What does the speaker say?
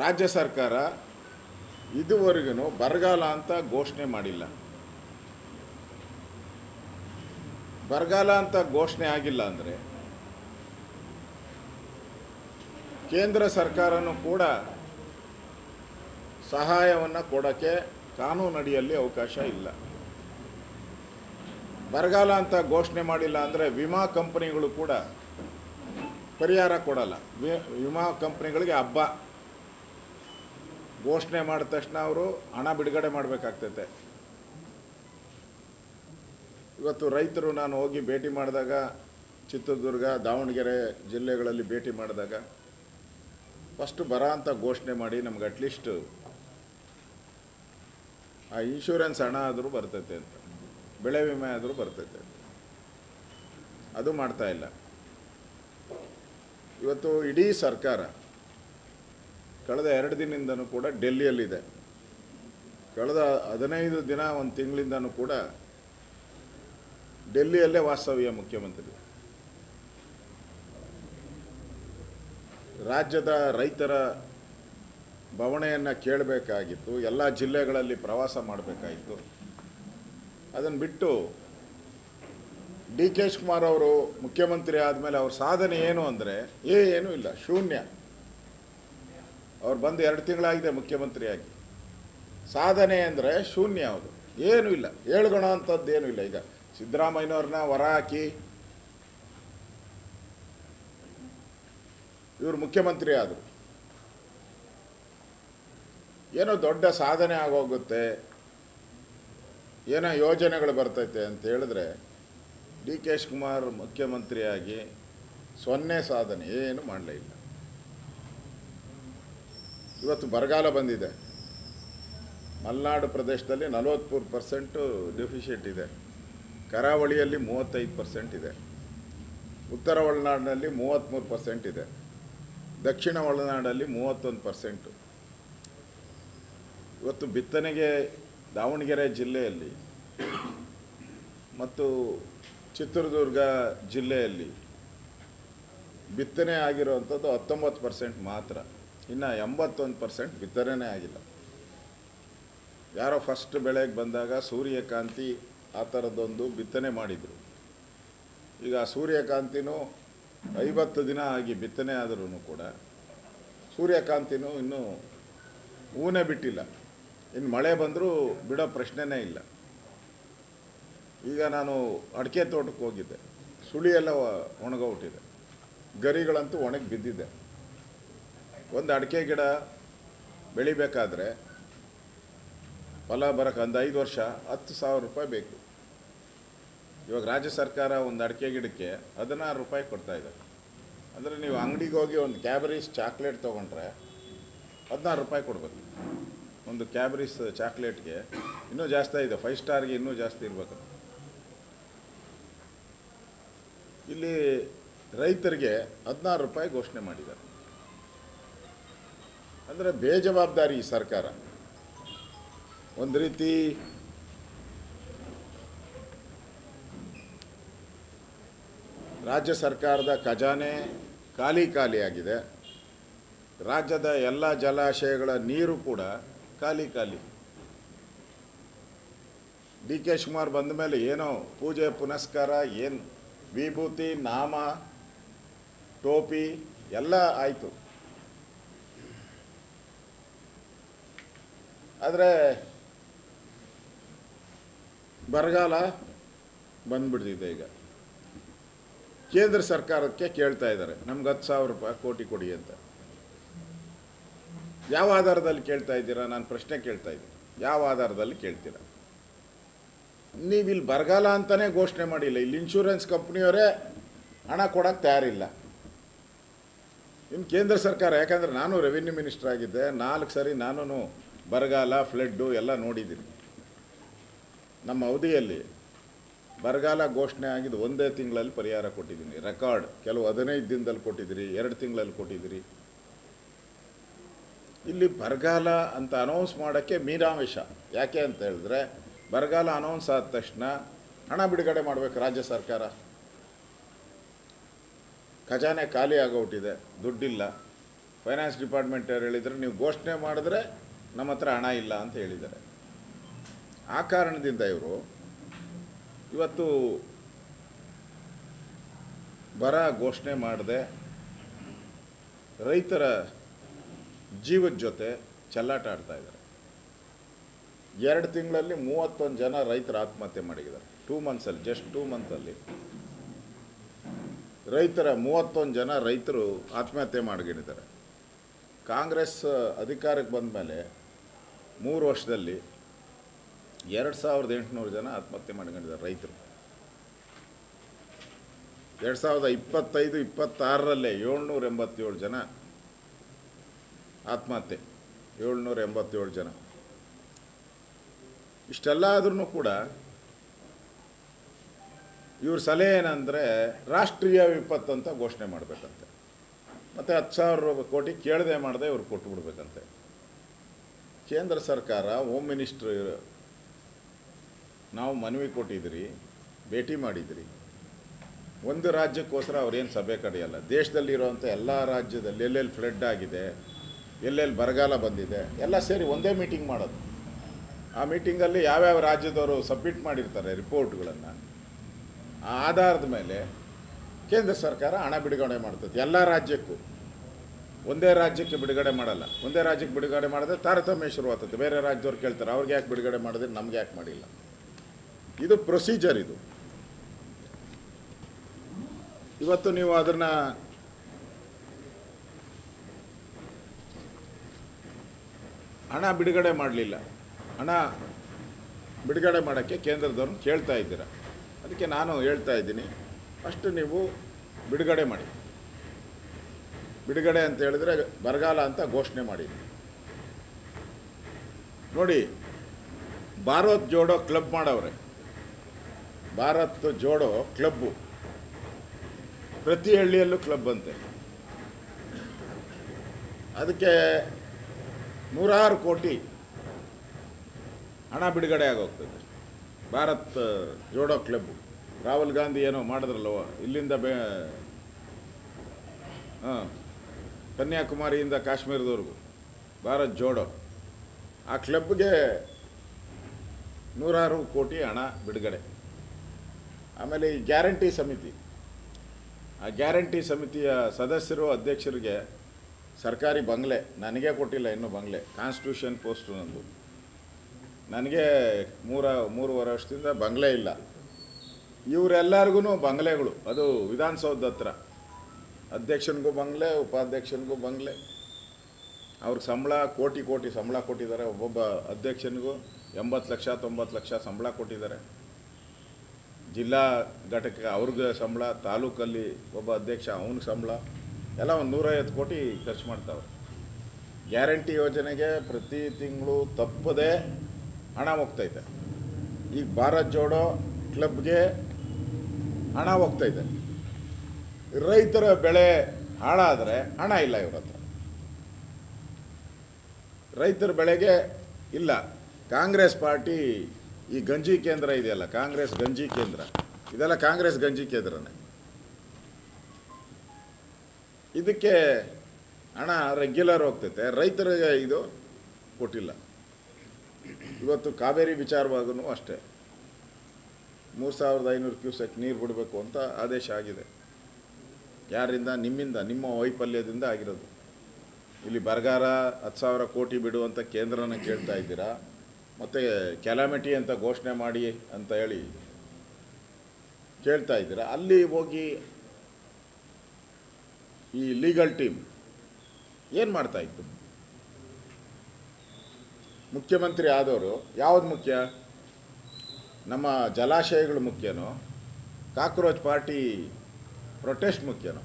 ರಾಜ್ಯ ಸರ್ಕಾರ ಇದುವರೆಗೂ ಬರಗಾಲ ಅಂತ ಘೋಷಣೆ ಮಾಡಿಲ್ಲ. ಬರಗಾಲ ಅಂತ ಘೋಷಣೆ ಆಗಿಲ್ಲ ಅಂದರೆ ಕೇಂದ್ರ ಸರ್ಕಾರನೂ ಕೂಡ ಸಹಾಯವನ್ನು ಕೊಡೋಕ್ಕೆ ಕಾನೂನಡಿಯಲ್ಲಿ ಅವಕಾಶ ಇಲ್ಲ. ಬರಗಾಲ ಅಂತ ಘೋಷಣೆ ಮಾಡಿಲ್ಲ ಅಂದರೆ ವಿಮಾ ಕಂಪನಿಗಳು ಕೂಡ ಪರಿಹಾರ ಕೊಡಲ್ಲ. ವಿಮಾ ಕಂಪ್ನಿಗಳಿಗೆ ಹಬ್ಬ. ಘೋಷಣೆ ಮಾಡಿದ ತಕ್ಷಣ ಅವರು ಹಣ ಬಿಡುಗಡೆ ಮಾಡಬೇಕಾಗ್ತೈತೆ. ಇವತ್ತು ರೈತರು ನಾನು ಹೋಗಿ ಭೇಟಿ ಮಾಡಿದಾಗ, ಚಿತ್ರದುರ್ಗ, ದಾವಣಗೆರೆ ಜಿಲ್ಲೆಗಳಲ್ಲಿ ಭೇಟಿ ಮಾಡಿದಾಗ ಫಸ್ಟ್ ಬರ ಅಂತ ಘೋಷಣೆ ಮಾಡಿ ನಮ್ಗೆ ಅಟ್ಲೀಸ್ಟ್ ಆ ಇನ್ಶೂರೆನ್ಸ್ ಹಣ ಆದರೂ ಬರ್ತೈತೆ ಅಂತ, ಬೆಳೆ ವಿಮೆ ಆದರೂ ಬರ್ತೈತೆ. ಅದು ಮಾಡ್ತಾ ಇಲ್ಲ. ಇವತ್ತು ಇಡೀ ಸರ್ಕಾರ ಕಳೆದ 2 ದಿನದಿಂದನೂ ಕೂಡ ಡೆಲ್ಲಿಯಲ್ಲಿದೆ. ಕಳೆದ 15 ದಿನ, ಒಂದು ತಿಂಗಳಿಂದನೂ ಕೂಡ ಡೆಲ್ಲಿಯಲ್ಲೇ ವಾಸ್ತವ್ಯ ಮುಖ್ಯಮಂತ್ರಿ. ರಾಜ್ಯದ ರೈತರ ಬವಣೆಯನ್ನು ಕೇಳಬೇಕಾಗಿತ್ತು, ಎಲ್ಲ ಜಿಲ್ಲೆಗಳಲ್ಲಿ ಪ್ರವಾಸ ಮಾಡಬೇಕಾಗಿತ್ತು. ಅದನ್ನು ಬಿಟ್ಟು ಡಿ ಕೆ ಶಿವಕುಮಾರ್ ಅವರು ಮುಖ್ಯಮಂತ್ರಿ ಆದಮೇಲೆ ಅವ್ರ ಸಾಧನೆ ಏನು ಅಂದರೆ ಏನೂ ಇಲ್ಲ, ಶೂನ್ಯ. ಅವ್ರು ಬಂದು 2 ತಿಂಗಳಾಗಿದೆ ಮುಖ್ಯಮಂತ್ರಿಯಾಗಿ. ಸಾಧನೆ ಅಂದರೆ ಶೂನ್ಯ. ಅವರು ಏನೂ ಇಲ್ಲ, ಹೇಳ್ಕೊಳ ಅಂಥದ್ದು ಏನೂ ಇಲ್ಲ. ಈಗ ಸಿದ್ದರಾಮಯ್ಯನವ್ರನ್ನ ಹೊರ ಹಾಕಿ ಇವರು ಮುಖ್ಯಮಂತ್ರಿ ಆದರು, ಏನೋ ದೊಡ್ಡ ಸಾಧನೆ ಆಗೋಗುತ್ತೆ, ಏನೋ ಯೋಜನೆಗಳು ಬರ್ತೈತೆ ಅಂತ ಹೇಳಿದ್ರೆ ಡಿ ಕೆ ಶಿವಕುಮಾರ್ ಮುಖ್ಯಮಂತ್ರಿಯಾಗಿ 0 ಸಾಧನೆ ಏನು ಮಾಡಲೇ ಇಲ್ಲ. ಇವತ್ತು ಬರಗಾಲ ಬಂದಿದೆ. ಮಲೆನಾಡು ಪ್ರದೇಶದಲ್ಲಿ 43% ಡೆಫಿಷಿಟ್ ಇದೆ, ಕರಾವಳಿಯಲ್ಲಿ 35% ಇದೆ, ಉತ್ತರ ಒಳನಾಡಿನಲ್ಲಿ 33% ಇದೆ, ದಕ್ಷಿಣ ಒಳನಾಡಲ್ಲಿ 31%. ಇವತ್ತು ಬಿತ್ತನೆಗೆ ದಾವಣಗೆರೆ ಜಿಲ್ಲೆಯಲ್ಲಿ ಮತ್ತು ಚಿತ್ರದುರ್ಗ ಜಿಲ್ಲೆಯಲ್ಲಿ ಬಿತ್ತನೆ ಆಗಿರುವಂಥದ್ದು 19% ಮಾತ್ರ. ಇನ್ನು 81% ಬಿತ್ತನೆ ಆಗಿಲ್ಲ. ಯಾರೋ ಫಸ್ಟ್ ಬೆಳೆಗೆ ಬಂದಾಗ ಸೂರ್ಯಕಾಂತಿ ಆ ಥರದ್ದೊಂದು ಬಿತ್ತನೆ ಮಾಡಿದರು. ಈಗ ಸೂರ್ಯಕಾಂತಿನೂ 50 ದಿನ ಆಗಿ ಬಿತ್ತನೆ ಆದರೂ ಕೂಡ ಸೂರ್ಯಕಾಂತಿನೂ ಇನ್ನೂ ಹೂನೇ ಬಿಟ್ಟಿಲ್ಲ. ಇನ್ನು ಮಳೆ ಬಂದರೂ ಬಿಡೋ ಪ್ರಶ್ನೆನೇ ಇಲ್ಲ. ಈಗ ನಾನು ಅಡಿಕೆ ತೋಟಕ್ಕೆ ಹೋಗಿದ್ದೆ, ಸುಳಿಯೆಲ್ಲ ಒಣಗೋಗ್ಬಿಟ್ಟಿದೆ, ಗರಿಗಳಂತೂ ಒಣಗಿ ಬಿದ್ದಿದೆ. ಒಂದು ಅಡಿಕೆ ಗಿಡ ಬೆಳಿಬೇಕಾದ್ರೆ ಫಲ ಬರೋಕ್ಕೆ ಒಂದು 5 ವರ್ಷ 10,000 ರೂಪಾಯಿ ಬೇಕು. ಇವಾಗ ರಾಜ್ಯ ಸರ್ಕಾರ ಒಂದು ಅಡಿಕೆ ಗಿಡಕ್ಕೆ 16 ರೂಪಾಯಿ ಕೊಡ್ತಾಯಿದೆ. ಅಂದರೆ ನೀವು ಅಂಗಡಿಗೆ ಹೋಗಿ ಒಂದು ಕ್ಯಾಬರೀಸ್ ಚಾಕ್ಲೇಟ್ ತೊಗೊಂಡ್ರೆ 16 ರೂಪಾಯಿ ಕೊಡಬೇಕು. ಒಂದು ಕ್ಯಾಬರೀಸ್ ಚಾಕ್ಲೇಟ್ಗೆ ಇನ್ನೂ ಜಾಸ್ತಿ ಇದೆ, 5 ಸ್ಟಾರ್ಗೆ ಇನ್ನೂ ಜಾಸ್ತಿ ಇರಬೇಕು. ಇಲ್ಲಿ ರೈತರಿಗೆ 16 ರೂಪಾಯಿ ಘೋಷಣೆ ಮಾಡಿದ್ದಾರೆ. ಅಂದರೆ ಬೇಜವಾಬ್ದಾರಿ ಈ ಸರ್ಕಾರ. ಒಂದು ರೀತಿ ರಾಜ್ಯ ಸರ್ಕಾರದ ಖಜಾನೆ ಖಾಲಿ ಆಗಿದೆ. ರಾಜ್ಯದ ಎಲ್ಲ ಜಲಾಶಯಗಳ ನೀರು ಕೂಡ ಖಾಲಿ. ಡಿ ಕೆ ಶಿವಕುಮಾರ್ ಬಂದ ಮೇಲೆ ಏನೋ ಪೂಜೆ ಪುನಸ್ಕಾರ, ಏನು ವಿಭೂತಿ, ನಾಮ, ಟೋಪಿ ಎಲ್ಲ ಆಯಿತು. ಆದರೆ ಬರಗಾಲ ಬಂದ್ಬಿಡ್ತಿದೆ. ಈಗ ಕೇಂದ್ರ ಸರ್ಕಾರಕ್ಕೆ ಕೇಳ್ತಾ ಇದ್ದಾರೆ, ನಮ್ಗೆ 10,000 ರೂಪಾಯಿ ಕೋಟಿ ಕೊಡಿ ಅಂತ. ಯಾವ ಆಧಾರದಲ್ಲಿ ಕೇಳ್ತಾ ಇದ್ದೀರಾ? ನಾನು ಪ್ರಶ್ನೆ ಕೇಳ್ತಾ ಇದ್ದೀನಿ, ಯಾವ ಆಧಾರದಲ್ಲಿ ಕೇಳ್ತೀರಾ? ನೀವಿಲ್ಲಿ ಬರಗಾಲ ಅಂತಲೇ ಘೋಷಣೆ ಮಾಡಿಲ್ಲ. ಇಲ್ಲಿ ಇನ್ಶೂರೆನ್ಸ್ ಕಂಪ್ನಿಯವರೇ ಹಣ ಕೊಡೋಕ್ಕೆ ತಯಾರಿಲ್ಲ. ಇನ್ನು ಕೇಂದ್ರ ಸರ್ಕಾರ, ಯಾಕಂದರೆ ನಾನು ರೆವಿನ್ಯೂ ಮಿನಿಸ್ಟರ್ ಆಗಿದ್ದೆ, 4 ಸರಿ ನಾನು ಬರಗಾಲ, ಫ್ಲಡ್ಡು ಎಲ್ಲ ನೋಡಿದ್ದೀನಿ. ನಮ್ಮ ಅವಧಿಯಲ್ಲಿ ಬರಗಾಲ ಘೋಷಣೆ ಆಗಿದ್ದು 1 ತಿಂಗಳಲ್ಲಿ ಪರಿಹಾರ ಕೊಟ್ಟಿದ್ದೀನಿ. ರೆಕಾರ್ಡ್. ಕೆಲವು 15 ದಿನದಲ್ಲಿ ಕೊಟ್ಟಿದ್ದೀರಿ, 2 ತಿಂಗಳಲ್ಲಿ ಕೊಟ್ಟಿದ್ದೀರಿ. ಇಲ್ಲಿ ಬರಗಾಲ ಅಂತ ಅನೌನ್ಸ್ ಮಾಡೋಕ್ಕೆ ಮೀನಾವೇಶ. ಯಾಕೆ ಅಂತ ಹೇಳಿದ್ರೆ ಬರಗಾಲ ಅನೌನ್ಸ್ ಆದ ತಕ್ಷಣ ಹಣ ಬಿಡುಗಡೆ ಮಾಡಬೇಕು ರಾಜ್ಯ ಸರ್ಕಾರ. ಖಜಾನೆ ಖಾಲಿ ಆಗೋಗ್ಬಿಟ್ಟಿದೆ, ದುಡ್ಡಿಲ್ಲ. ಫೈನಾನ್ಸ್ ಡಿಪಾರ್ಟ್ಮೆಂಟ್ ಅವ್ರು ಹೇಳಿದರೆ ನೀವು ಘೋಷಣೆ ಮಾಡಿದ್ರೆ ನಮ್ಮ ಹತ್ರ ಹಣ ಇಲ್ಲ ಅಂತ ಹೇಳಿದ್ದಾರೆ. ಆ ಕಾರಣದಿಂದ ಇವರು ಇವತ್ತು ಬರ ಘೋಷಣೆ ಮಾಡದೆ ರೈತರ ಜೀವದ ಜೊತೆ ಚೆಲ್ಲಾಟ ಆಡ್ತಾ ಇದ್ದಾರೆ. 2 ತಿಂಗಳಲ್ಲಿ 31 ಜನ ರೈತರು ಆತ್ಮಹತ್ಯೆ ಮಾಡಿದ್ದಾರೆ. 2 ಮಂತ್ಸಲ್ಲಿ, ಜಸ್ಟ್ 2 ಮಂತಲ್ಲಿ ರೈತರ 31 ಜನ ರೈತರು ಆತ್ಮಹತ್ಯೆ ಮಾಡಿದ್ದಾರೆ. ಕಾಂಗ್ರೆಸ್ ಅಧಿಕಾರಕ್ಕೆ ಬಂದ ಮೇಲೆ 3 ವರ್ಷದಲ್ಲಿ 2800 ಜನ ಆತ್ಮಹತ್ಯೆ ಮಾಡಿದ್ದಾರೆ ರೈತರು. 2025-26ರಲ್ಲೇ 787 ಜನ ಆತ್ಮಹತ್ಯೆ, 787 ಜನ. ಇಷ್ಟೆಲ್ಲ ಆದ್ರೂ ಕೂಡ ಇವ್ರ ಸಲಹೆ ಏನಂದರೆ ರಾಷ್ಟ್ರೀಯ ವಿಪತ್ತು ಅಂತ ಘೋಷಣೆ ಮಾಡಬೇಕಂತೆ. ಮತ್ತು 10,000 ಕೋಟಿ ಕೇಳದೆ ಮಾಡದೆ ಇವ್ರು ಕೊಟ್ಟುಬಿಡ್ಬೇಕಂತೆ. ಕೇಂದ್ರ ಸರ್ಕಾರ, ಹೋಮ್ ಮಿನಿಸ್ಟ್ರು ನಾವು ಮನವಿ ಕೊಟ್ಟಿದ್ರಿ, ಭೇಟಿ ಮಾಡಿದ್ರಿ. ಒಂದು ರಾಜ್ಯಕ್ಕೋಸ್ಕರ ಅವ್ರೇನು ಸಭೆ ಕರೆಯಲ್ಲ. ದೇಶದಲ್ಲಿರುವಂಥ ಎಲ್ಲ ರಾಜ್ಯದಲ್ಲಿ ಎಲ್ಲೆಲ್ಲಿ ಫ್ಲಡ್ ಆಗಿದೆ, ಎಲ್ಲೆಲ್ಲಿ ಬರಗಾಲ ಬಂದಿದೆ ಎಲ್ಲ ಸೇರಿ ಒಂದೇ ಮೀಟಿಂಗ್ ಮಾಡೋದು. ಆ ಮೀಟಿಂಗಲ್ಲಿ ಯಾವ್ಯಾವ ರಾಜ್ಯದವರು ಸಬ್ಮಿಟ್ ಮಾಡಿರ್ತಾರೆ ರಿಪೋರ್ಟ್ಗಳನ್ನು, ಆ ಆಧಾರದ ಮೇಲೆ ಕೇಂದ್ರ ಸರ್ಕಾರ ಹಣ ಬಿಡುಗಡೆ ಮಾಡ್ತದೆ. ಎಲ್ಲ ರಾಜ್ಯಕ್ಕೂ, ಒಂದೇ ರಾಜ್ಯಕ್ಕೆ ಬಿಡುಗಡೆ ಮಾಡಲ್ಲ. ಒಂದೇ ರಾಜ್ಯಕ್ಕೆ ಬಿಡುಗಡೆ ಮಾಡಿದ್ರೆ ತಾರತಮ್ಯ ಶುರುವಾಗ್ತದೆ. ಬೇರೆ ರಾಜ್ಯದವ್ರು ಕೇಳ್ತಾರೆ, ಅವ್ರಿಗೆ ಯಾಕೆ ಬಿಡುಗಡೆ ಮಾಡಿದ್ರೆ ನಮ್ಗೆ ಯಾಕೆ ಮಾಡಿಲ್ಲ. ಇದು ಪ್ರೊಸೀಜರ್. ಇದು ಇವತ್ತು ನೀವು ಅದನ್ನು ಹಣ ಬಿಡುಗಡೆ ಮಾಡಲಿಲ್ಲ. ಹಣ ಬಿಡುಗಡೆ ಮಾಡೋಕ್ಕೆ ಕೇಂದ್ರದವ್ರನ್ನ ಕೇಳ್ತಾ ಇದ್ದೀರ. ಅದಕ್ಕೆ ನಾನು ಹೇಳ್ತಾ ಇದ್ದೀನಿ, ಅಷ್ಟು ನೀವು ಬಿಡುಗಡೆ ಮಾಡಿ. ಬಿಡುಗಡೆ ಅಂತ ಹೇಳಿದ್ರೆ ಬರಗಾಲ ಅಂತ ಘೋಷಣೆ ಮಾಡಿ. ನೋಡಿ, ಭಾರತ್ ಜೋಡೋ ಕ್ಲಬ್ ಮಾಡವ್ರೆ. ಭಾರತ್ ಜೋಡೋ ಕ್ಲಬ್ಬು ಪ್ರತಿ ಹಳ್ಳಿಯಲ್ಲೂ ಕ್ಲಬ್ ಅಂತೆ. ಅದಕ್ಕೆ 100 ಕೋಟಿ ಹಣ ಬಿಡುಗಡೆ ಆಗೋಗ್ತದೆ. ಭಾರತ್ ಜೋಡೋ ಕ್ಲಬ್. ರಾಹುಲ್ ಗಾಂಧಿ ಏನೋ ಮಾಡಿದ್ರಲ್ವ, ಇಲ್ಲಿಂದ ಕನ್ಯಾಕುಮಾರಿಯಿಂದ ಕಾಶ್ಮೀರದವರೆಗೂ ಭಾರತ್ ಜೋಡೋ, ಆ ಕ್ಲಬ್ಗೆ 100 ಕೋಟಿ ಹಣ ಬಿಡುಗಡೆ. ಆಮೇಲೆ ಈ ಗ್ಯಾರಂಟಿ ಸಮಿತಿ, ಆ ಗ್ಯಾರಂಟಿ ಸಮಿತಿಯ ಸದಸ್ಯರು, ಅಧ್ಯಕ್ಷರಿಗೆ ಸರ್ಕಾರಿ ಬಂಗ್ಲೆ ನನಗೆ ಕೊಟ್ಟಿಲ್ಲ ಇನ್ನೂ. ಬಂಗ್ಲೆ ಕಾನ್ಸ್ಟಿಟ್ಯೂಷನ್ ಪೋಸ್ಟು ನಂದು. ನನಗೆ 3.5 ವರ್ಷದಿಂದ ಬಂಗ್ಲೆ ಇಲ್ಲ. ಇವರೆಲ್ಲರಿಗೂ ಬಂಗ್ಲೆಗಳು. ಅದು ವಿಧಾನಸೌಧ ಹತ್ರ. ಅಧ್ಯಕ್ಷನಿಗೂ ಬಂಗ್ಲೆ, ಉಪಾಧ್ಯಕ್ಷನಿಗೂ ಬಂಗ್ಲೆ. ಅವ್ರಿಗೆ ಸಂಬಳ ಕೋಟಿ ಸಂಬಳ ಕೊಟ್ಟಿದ್ದಾರೆ. ಒಬ್ಬೊಬ್ಬ ಅಧ್ಯಕ್ಷನಿಗೂ 80 ಲಕ್ಷ 90 ಲಕ್ಷ ಸಂಬಳ ಕೊಟ್ಟಿದ್ದಾರೆ. ಜಿಲ್ಲಾ ಘಟಕ ಅವ್ರಿಗೆ ಸಂಬಳ, ತಾಲೂಕಲ್ಲಿ ಒಬ್ಬ ಅಧ್ಯಕ್ಷ ಅವನಿಗೆ ಸಂಬಳ, ಎಲ್ಲ ಒಂದು 150 ಕೋಟಿ ಖರ್ಚು ಮಾಡ್ತಾವೆ. ಗ್ಯಾರಂಟಿ ಯೋಜನೆಗೆ ಪ್ರತಿ ತಿಂಗಳು ತಪ್ಪದೆ ಹಣ ಹೋಗ್ತೈತೆ. ಈಗ ಭಾರತ್ ಜೋಡೋ ಕ್ಲಬ್ಗೆ ಹಣ ಹೋಗ್ತೈತೆ. ರೈತರ ಬೆಳೆ ಹಾಳಾದರೆ ಹಣ ಇಲ್ಲ ಇವ್ರ ಹತ್ರ. ರೈತರ ಬೆಳೆಗೆ ಇಲ್ಲ. ಕಾಂಗ್ರೆಸ್ ಪಾರ್ಟಿ ಈ ಗಂಜಿ ಕೇಂದ್ರ ಇದೆಯಲ್ಲ, ಕಾಂಗ್ರೆಸ್ ಗಂಜಿ ಕೇಂದ್ರ, ಇದೆಲ್ಲ ಕಾಂಗ್ರೆಸ್ ಗಂಜಿ ಕೇಂದ್ರನೇ. ಇದಕ್ಕೆ ಹಣ ರೆಗ್ಯುಲರ್ ಹೋಗ್ತೈತೆ, ರೈತರಿಗೆ ಇದು ಕೊಟ್ಟಿಲ್ಲ. ಇವತ್ತು ಕಾವೇರಿ ವಿಚಾರವಾಗೂ ಅಷ್ಟೇ 3500 ಕ್ಯೂಸೆಕ್ ನೀರು ಬಿಡಬೇಕು ಅಂತ ಆದೇಶ ಆಗಿದೆ. ಯಾರಿಂದ? ನಿಮ್ಮಿಂದ, ನಿಮ್ಮ ವೈಫಲ್ಯದಿಂದ ಆಗಿರೋದು. ಇಲ್ಲಿ ಬರಗಾಲ 10,000 ಕೋಟಿ ಬಿಡುವಂಥ ಕೇಂದ್ರನ ಕೇಳ್ತಾ ಇದ್ದೀರಾ, ಮತ್ತು ಕ್ಯಾಲಾಮಿಟಿ ಅಂತ ಘೋಷಣೆ ಮಾಡಿ ಅಂತ ಹೇಳಿ ಕೇಳ್ತಾ ಇದ್ದೀರಾ. ಅಲ್ಲಿ ಹೋಗಿ ಈ ಲೀಗಲ್ ಟೀಮ್ ಏನು ಮಾಡ್ತಾಯಿತ್ತು? ಮುಖ್ಯಮಂತ್ರಿ ಆದವರು ಯಾವುದು ಮುಖ್ಯ? ನಮ್ಮ ಜಲಾಶಯಗಳು ಮುಖ್ಯನೋ, ಕಾಕ್ರೋಚ್ ಪಾರ್ಟಿ ಪ್ರೊಟೆಸ್ಟ್ ಮುಖ್ಯನೋ?